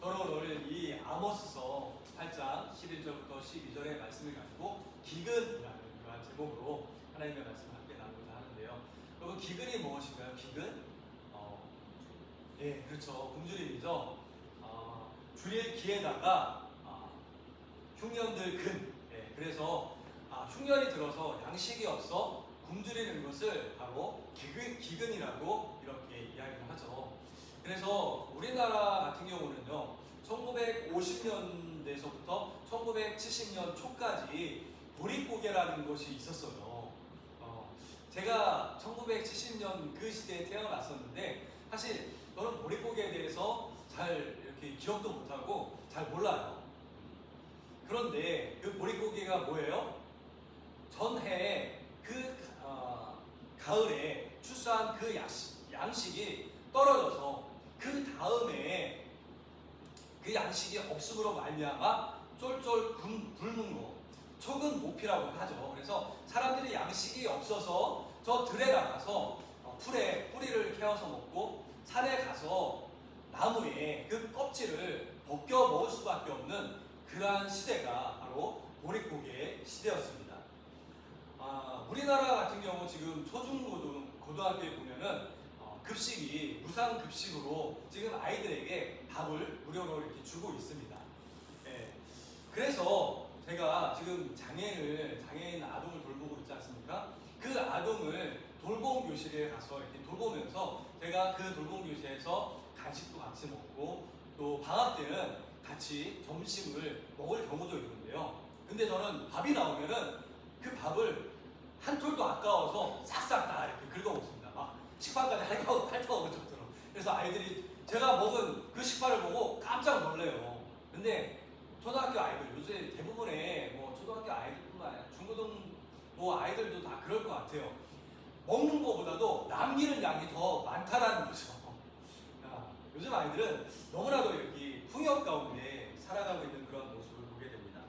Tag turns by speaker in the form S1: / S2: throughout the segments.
S1: 저는 오늘 이 아모스서 8장 11절부터 12절의 말씀을 가지고 기근이라는 그러한 제목으로 하나님의 말씀을 함께 나누고자 하는데요. 여러분, 기근이 무엇인가요? 기근? 예, 그렇죠. 굶주림이죠. 줄일 기에다가 흉년들 근. 예, 그래서 흉년이 들어서 양식이 없어 굶주리는 것을 바로 기근이라고 이렇게 이야기를 하죠. 그래서 우리나라 같은 경우는요, 1950년대에서부터 1970년 초까지 보릿고개라는 것이 있었어요. 제가 1970년 그 시대에 태어났었는데 사실 저는 보릿고개에 대해서 잘 이렇게 기억도 못하고 잘 몰라요. 그런데 그 보릿고개가 뭐예요? 전해 가을에 출사한 그 양식이 떨어져서 그 다음에 그 양식이 없음으로 말미암아 쫄쫄 굶는 거, 촉은 모피라고 하죠. 그래서 사람들이 양식이 없어서 저 들에 나가서 풀에 뿌리를 캐어서 먹고 산에 가서 나무에 그 껍질을 벗겨 먹을 수밖에 없는 그러한 시대가 바로 보릿고개의 시대였습니다. 우리나라 같은 경우 지금 초중고등학교에 보면은 급식이 무상급식으로 지금 아이들에게 밥을 무료로 이렇게 주고 있습니다. 예. 그래서 제가 지금 장애인 아동을 돌보고 있지 않습니까? 그 아동을 돌봄 교실에 가서 이렇게 돌보면서 제가 그 돌봄 교실에서 간식도 같이 먹고 또 방학 때는 같이 점심을 먹을 경우도 있는데요. 근데 저는 밥이 나오면은 그 밥을 한 톨도 아까워서 싹싹 다 이렇게 긁어 먹습니다. 막 식판까지 핥아먹을 정도로. 그래서 아이들이 제가 먹은 그 식판을 보고 깜짝 놀래요. 근데 초등학교 아이들, 요새 대부분의 뭐 초등학교 아이들뿐만 아니라 중고등 뭐 아이들도 다 그럴 것 같아요. 먹는 것보다도 남기는 양이 더 많다라는 거죠. 요즘 아이들은 너무나도 이렇게 풍요 가운데 살아가고 있는 그런 모습을 보게 됩니다.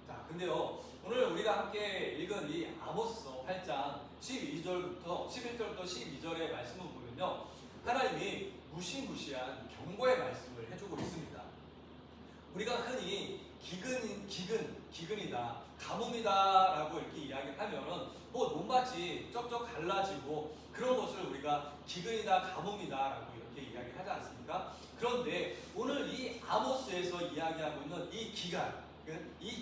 S1: 자, 근데요, 오늘 우리가 함께 읽은 이 아모스서 8장 11절부터 12절의 말씀을 보면요, 하나님이 무시무시한 경고의 말씀을 해주고 있습니다. 우리가 흔히 기근이다, 가뭄이다 라고 이렇게 이야기하면은 뭐 논밭이 쩍쩍 갈라지고 그런 것을 우리가 기근이다, 가뭄이다 라고 이렇게 이야기하지 않습니까? 그런데 오늘 이 아모스에서 이야기하고 있는 이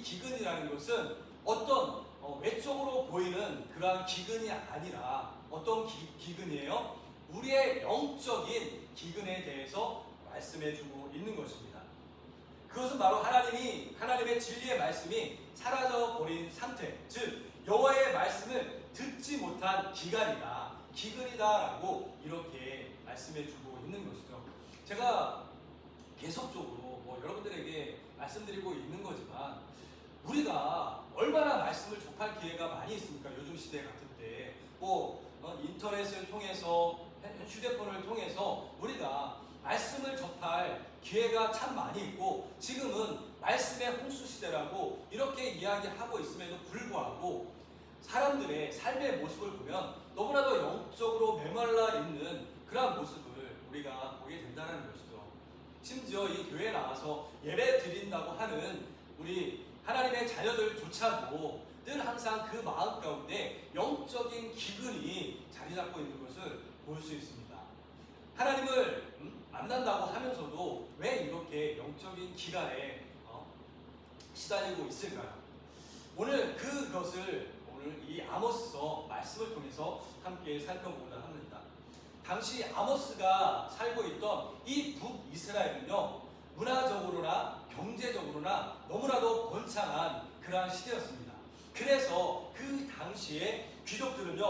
S1: 기근이라는 것은 어떤 외적으로 보이는 그러한 기근이 아니라 어떤 기근이에요? 우리의 영적인 기근에 대해서 말씀해주고 있는 것입니다. 그것은 바로 하나님의 진리의 말씀이 사라져버린 상태, 즉 여호와의 말씀을 듣지 못한 기근이다라고 이렇게 말씀해주고 있는 것이죠. 제가 계속적으로 여러분들에게 말씀드리고 있는 거지만 우리가 얼마나 말씀을 접할 기회가 많이 있습니까? 요즘 시대 같은 때 인터넷을 통해서 휴대폰을 통해서 우리가 말씀을 접할 기회가 참 많이 있고 지금은 말씀의 홍수 시대라고 이렇게 이야기하고 있음에도 불구하고 사람들의 삶의 모습을 보면 너무나도 영적으로 메말라 있는 그러한 모습을 우리가 보게 된다는 것이죠. 심지어 이 교회에 나와서 예배 드린다고 하는 우리 하나님의 자녀들조차도 늘 항상 그 마음 가운데 영적인 기근이 자리 잡고 있는 것을 볼 수 있습니다. 하나님을 만난다고 하면서도 왜 이렇게 영적인 기간에 시달리고 있을까요? 오늘 그것을 오늘 이 아모스서 말씀을 통해서 함께 살펴보고자 합니다. 당시 아모스가 살고 있던 이 북이스라엘은요, 문화적으로나 경제적으로나 너무나도 번창한 그러한 시대였습니다. 그래서 그 당시에 귀족들은요,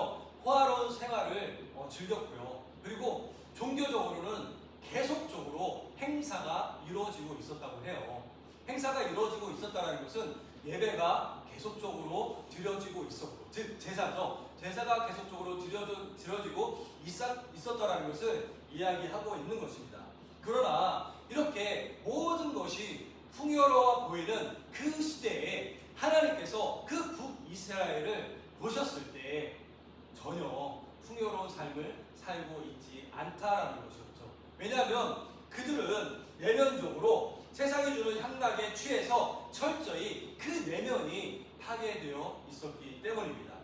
S1: 호화로운 생활을 즐겼고요. 그리고 종교적으로는 계속적으로 행사가 이루어지고 있었다고 해요. 행사가 이루어지고 있었다는 것은 예배가 계속적으로 드려지고 있었고, 즉 제사죠. 제사가 계속적으로 드려지고 있었다는 것을 이야기하고 있는 것입니다. 그러나 이렇게 모든 것이 풍요로워 보이는 그 시대에 하나님께서 그 북이스라엘을 보셨을 때 전혀 풍요로운 삶을 살고 있지 않다라는 것이었죠. 왜냐하면 그들은 내면적으로 세상이 주는 향락에 취해서 철저히 그 내면이 파괴되어 있었기 때문입니다.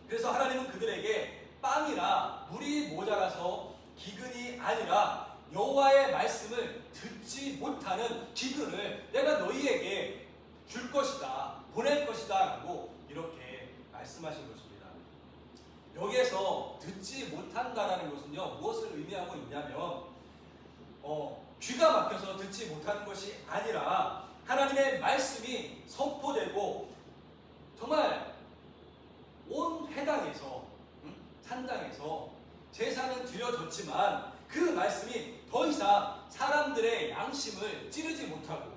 S1: 그래서 하나님은 그들에게 빵이나 물이 모자라서 기근이 아니라 여호와의 말씀을 듣지 못하는 기근을 내가 너희에게 줄 것이다, 보낼 것이다 라고 이렇게 말씀하신 것입니다. 여기에서 듣지 못한다라는 것은요, 무엇을 의미하고 있냐면 귀가 막혀서 듣지 못하는 것이 아니라 하나님의 말씀이 선포되고 정말 온 회당에서 산당에서 제사는 드려졌지만 그 말씀이 더 이상 사람들의 양심을 찌르지 못하고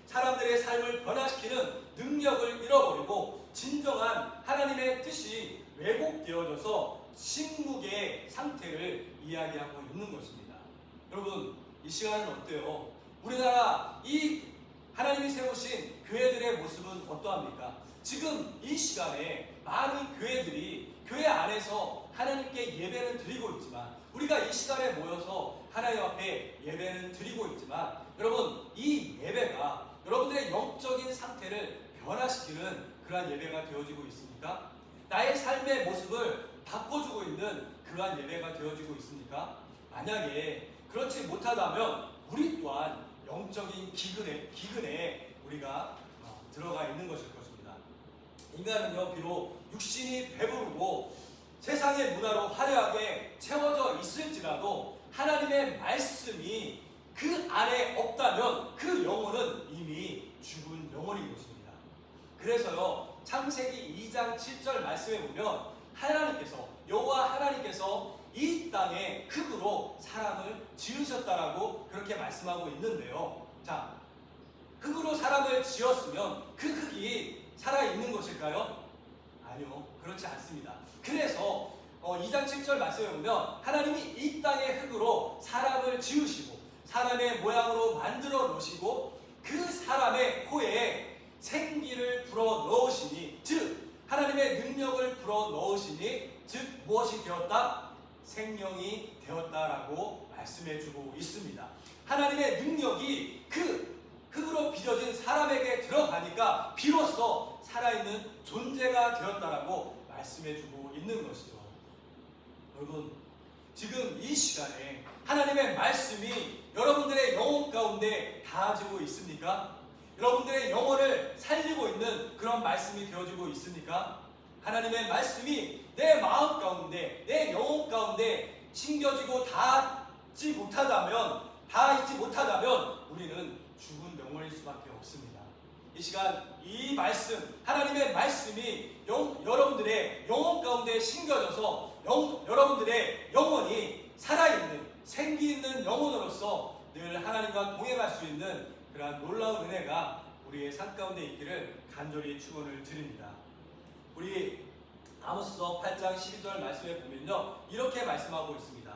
S1: 사람들의 삶을 변화시키는 능력을 잃어버리고 진정한 하나님의 뜻이 왜곡되어져서 침묵의 상태를 이야기하고 있는 것입니다. 여러분, 이 시간은 어때요? 우리나라 이 하나님이 세우신 교회들의 모습은 어떠합니까? 지금 이 시간에 많은 교회들이 교회 안에서 하나님께 예배는 드리고 있지만, 우리가 이 시간에 모여서 하나님 앞에 예배는 드리고 있지만, 여러분, 이 예배가 여러분들의 영적인 상태를 변화시키는 그러한 예배가 되어지고 있습니까? 나의 삶의 모습을 바꿔주고 있는 그러한 예배가 되어지고 있습니까? 만약에 그렇지 못하다면 우리 또한 영적인 기근에 우리가 들어가 있는 것일 것입니다. 인간은요, 비록 육신이 배부르고 세상의 문화로 화려하게 채워져 있을지라도 하나님의 말씀이 그 안에 없다면 그 영혼은 이미 죽은 영혼인 것입니다. 그래서요, 창세기 2장 7절 말씀에 보면 여호와 하나님께서 이 땅에 흙으로 사람을 지으셨다라고 그렇게 말씀하고 있는데요. 자, 흙으로 사람을 지었으면 그 흙이 살아있는 것일까요? 아니요, 그렇지 않습니다. 그래서 2장 7절 말씀에 보면 하나님이 이 땅의 흙으로 사람을 지으시고 사람의 모양으로 만들어 놓으시고 그 사람의 코에 생기를 불어 넣으시니, 즉 하나님의 능력을 불어 넣으시니, 즉 무엇이 되었다? 생명이 되었다라고 말씀해 주고 있습니다. 하나님의 능력이 그 흙으로 빚어진 사람에게 들어가니까 비로소 살아있는 존재가 되었다라고 말씀해 주고 있는 것이죠. 여러분, 지금 이 시간에 하나님의 말씀이 여러분들의 영혼 가운데 닿아지고 있습니까? 여러분들의 영혼을 살리고 있는 그런 말씀이 되어지고 있습니까? 하나님의 말씀이 내 마음 가운데, 내 영혼 가운데 심겨지고 닿지 못하다면 우리는 죽은 영혼일 수밖에 없습니다. 이 시간 이 말씀, 하나님의 말씀이 여러분들의 영혼 가운데 심겨져서 여러분들의 영혼이 살아있는, 생기 있는 영혼으로서 늘 하나님과 동행할 수 있는 그러한 놀라운 은혜가 우리의 삶 가운데 있기를 간절히 축원을 드립니다. 우리 아모스서 8장 12절 말씀에 보면요, 이렇게 말씀하고 있습니다.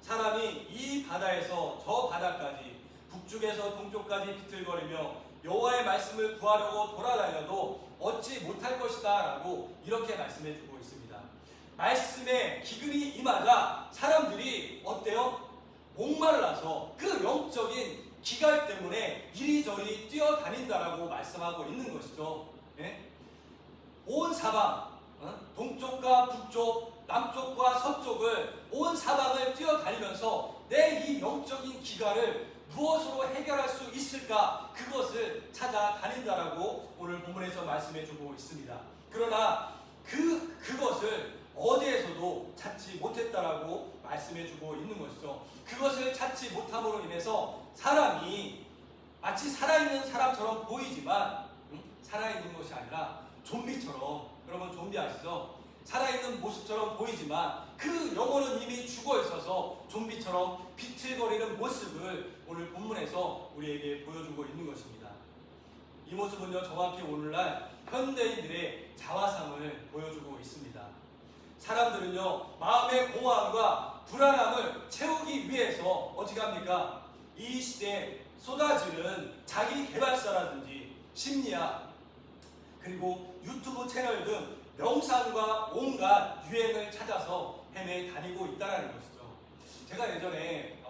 S1: 사람이 이 바다에서 저 바다까지, 북쪽에서 동쪽까지 비틀거리며 여호와의 말씀을 구하려고 돌아다녀도 얻지 못할 것이다 라고 이렇게 말씀해 주고 있습니다. 말씀에 기근이 임하자 사람들이 어때요? 목말라서 그 영적인 기갈 때문에 이리저리 뛰어다닌다라고 말씀하고 있는 것이죠. 예? 온 사방, 동쪽과 북쪽, 남쪽과 서쪽을, 온 사방을 뛰어다니면서 내 이 영적인 기갈을 무엇으로 해결할 수 있을까, 그것을 찾아다닌다라고 오늘 본문에서 말씀해 주고 있습니다. 그러나 그것을 어디에서도 찾지 못했다라고 말씀해 주고 있는 것이죠. 그것을 찾지 못함으로 인해서 사람이 마치 살아있는 사람처럼 보이지만 살아있는 것이 아니라 좀비처럼, 여러분 좀비 아시죠? 살아있는 모습처럼 보이지만 그 영혼은 이미 죽어 있어서 좀비처럼 비틀거리는 모습을 오늘 본문에서 우리에게 보여주고 있는 것입니다. 이 모습은요, 정확히 오늘날 현대인들의 자화상을 보여주고 있습니다. 사람들은요, 마음의 공허함과 불안함을 채우기 위해서 어떻게 합니까? 이 시대에 쏟아지는 자기 개발사라든지 심리학, 그리고 유튜브 채널 등 명상과 온갖 유행을 찾아서 헤매 다니고 있다는 것이죠. 제가 예전에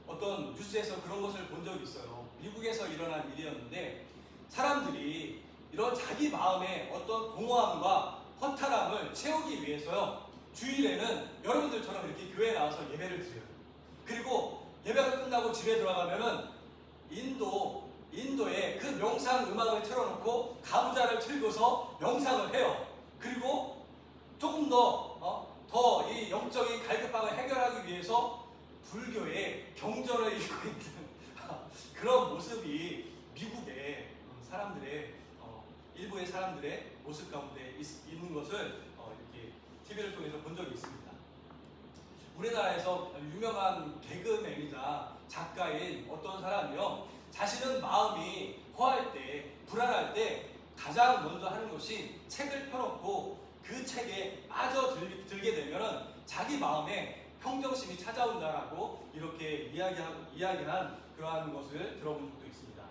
S1: 어떤 어떤 뉴스에서 그런 것을 본 적이 있어요. 미국에서 일어난 일이었는데 사람들이 이런 자기 마음의 어떤 공허함과 허탈함을 채우기 위해서요, 주일에는 여러분들처럼 이렇게 교회에 나와서 예배를 드려요. 그리고 예배가 끝나고 집에 들어가면은 인도의 그 명상 음악을 틀어놓고 가부좌를 틀고서 명상을 해요. 그리고 조금 더 이 영적인 갈급함을 해결하기 위해서 불교의 경전을 읽고 있는 그런 모습이 미국의 사람들의 일부의 사람들의 모습 가운데 있는 것을 이렇게 TV를 통해서 본 적이 있습니다. 우리나라에서 유명한 개그맨이자 작가인 어떤 사람이요, 자신은 마음이 허할 때, 불안할 때 가장 먼저 하는 것이 책을 펴놓고 그 책에 빠져들게 되면은 자기 마음에 평정심이 찾아온다라고 이렇게 이야기한 그러한 것을 들어본 적도 있습니다.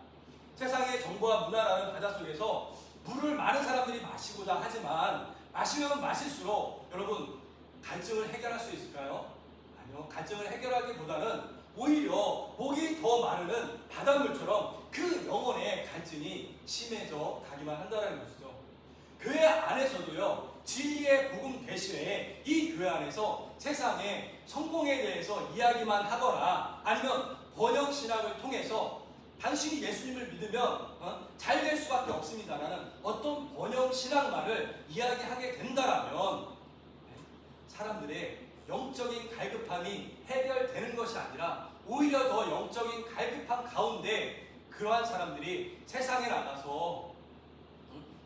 S1: 세상의 정보와 문화라는 바다 속에서 물을 많은 사람들이 마시고자 하지만 마시면 마실수록 여러분 갈증을 해결할 수 있을까요? 아니요. 갈증을 해결하기보다는 오히려 목이 더 마르는 바닷물처럼 그 영혼의 갈증이 심해져 가기만 한다는 것이죠. 교회 안에서도요, 진리의 복음 대신에 이 교회 안에서 세상의 성공에 대해서 이야기만 하거나 아니면 번영신학을 통해서 당신이 예수님을 믿으면 잘 될 수밖에 없습니다라는 어떤 번영신학만을 이야기하게 된다라면 사람들의 영적인 갈급함이 해결되는 것이 아니라 오히려 더 영적인 갈급함 가운데 그러한 사람들이 세상에 나가서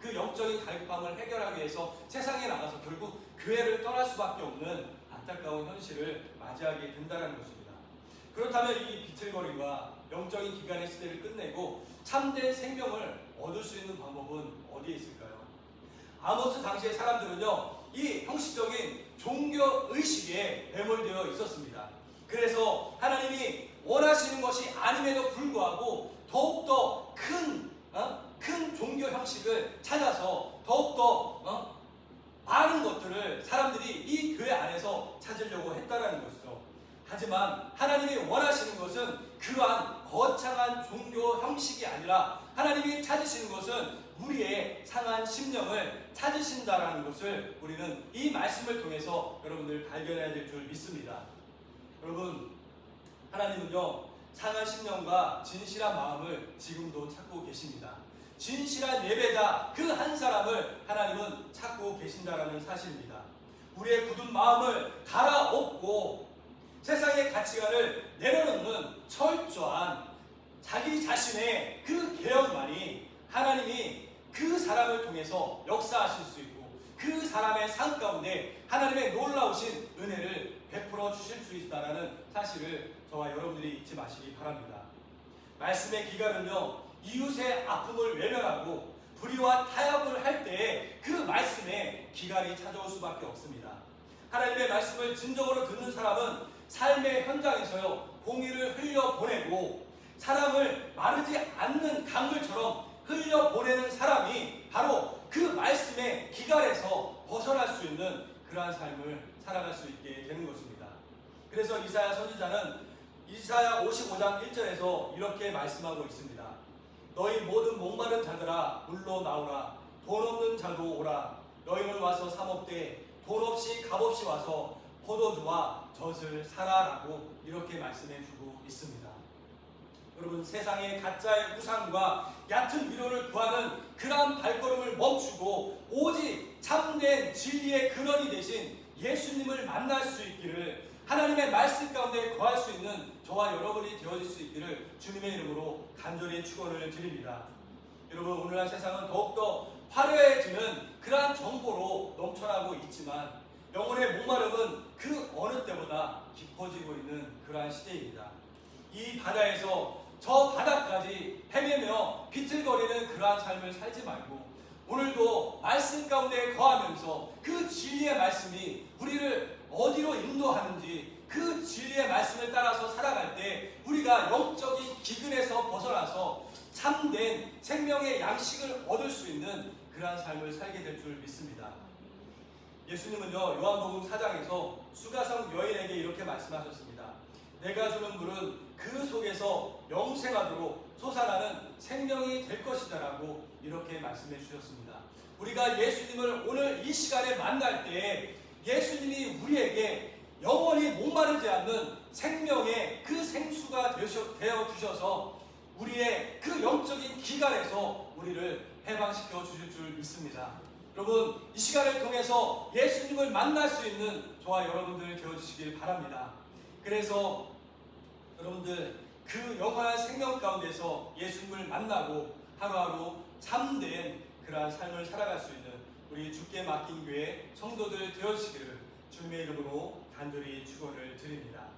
S1: 그 영적인 갈급함을 해결하기 위해서 세상에 나가서 결국 교회를 떠날 수밖에 없는 안타까운 현실을 맞이하게 된다는 것입니다. 그렇다면 이 비틀거림과 영적인 기간의 시대를 끝내고 참된 생명을 얻을 수 있는 방법은 어디에 있을까요? 아모스 당시의 사람들은요, 이 형식적인 종교 의식에 매몰되어 있었습니다. 그래서 하나님이 원하시는 것이 아님에도 불구하고 더욱더 큰 종교 형식을 찾아서 더욱더 많은 것들을 사람들이 이 교회 안에서 찾으려고 했다라는 것이죠. 하지만 하나님이 원하시는 것은 그러한 거창한 종교 형식이 아니라 하나님이 찾으시는 것은 우리의 상한 심령을 찾으신다라는 것을 우리는 이 말씀을 통해서 여러분들 발견해야 될 줄 믿습니다. 여러분, 하나님은요, 상한 심령과 진실한 마음을 지금도 찾고 계십니다. 진실한 예배자 그 한 사람을 하나님은 찾고 계신다라는 사실입니다. 우리의 굳은 마음을 갈아엎고 세상의 가치관을 내려놓는 철저한 자기 자신의 그 개혁만이 하나님이 그 사람을 통해서 역사하실 수 있고 그 사람의 삶 가운데 하나님의 놀라우신 은혜를 베풀어 주실 수 있다는 사실을 저와 여러분들이 잊지 마시기 바랍니다. 말씀의 기간은요, 이웃의 아픔을 외면하고 불의와 타협을 할 때에 그 말씀의 기간이 찾아올 수밖에 없습니다. 하나님의 말씀을 진정으로 듣는 사람은 삶의 현장에서요, 공의를 흘려보내고 사람을 마르지 않는 강물처럼 흘려보내는 사람이 바로 그 말씀의 기갈에서 벗어날 수 있는 그러한 삶을 살아갈 수 있게 되는 것입니다. 그래서 이사야 선지자는 이사야 55장 1절에서 이렇게 말씀하고 있습니다. 너희 모든 목마른 자들아 물러 나오라. 돈 없는 자도 오라. 너희는 와서 사 먹되 돈 없이 값없이 와서 포도주와 젖을 사라라고 이렇게 말씀해 주고 있습니다. 여러분, 세상의 가짜의 우상과 얕은 위로를 구하는 그러한 발걸음을 멈추고 오직 참된 진리의 근원이 되신 예수님을 만날 수 있기를, 하나님의 말씀 가운데 거할 수 있는 저와 여러분이 되어질 수 있기를 주님의 이름으로 간절히 축원을 드립니다. 여러분, 오늘날 세상은 더욱더 화려해지는 그러한 정보로 넘쳐나고 있지만 영혼의 목마름은 그 어느 때보다 깊어지고 있는 그러한 시대입니다. 이 바다에서 저 바다까지 헤매며 비틀거리는 그러한 삶을 살지 말고 오늘도 말씀 가운데 거하면서 그 진리의 말씀이 우리를 어디로 인도하는지 그 진리의 말씀을 따라서 살아갈 때 우리가 영적인 기근에서 벗어나서 참된 생명의 양식을 얻을 수 있는 그러한 삶을 살게 될 줄 믿습니다. 예수님은요, 요한복음 4장에서 수가성 여인에게 이렇게 말씀하셨습니다. 내가 주는 물은 그 안에서 영생하도록 솟아나는 생명이 될 것이다라고 이렇게 말씀해 주셨습니다. 우리가 예수님을 오늘 이 시간에 만날 때 예수님이 우리에게 영원히 목마르지 않는 생명의 그 생수가 되어 주셔서 우리의 그 영적인 기갈에서 우리를 해방시켜 주실 줄 믿습니다. 여러분, 이 시간을 통해서 예수님을 만날 수 있는 저와 여러분들 되어주시길 바랍니다. 그래서 여러분들 그 영원한 생명 가운데서 예수님을 만나고 하루하루 참된 그러한 삶을 살아갈 수 있는 우리 주께 맡긴 교회 성도들 되어주시기를 주님의 이름으로 간절히 축원을 드립니다.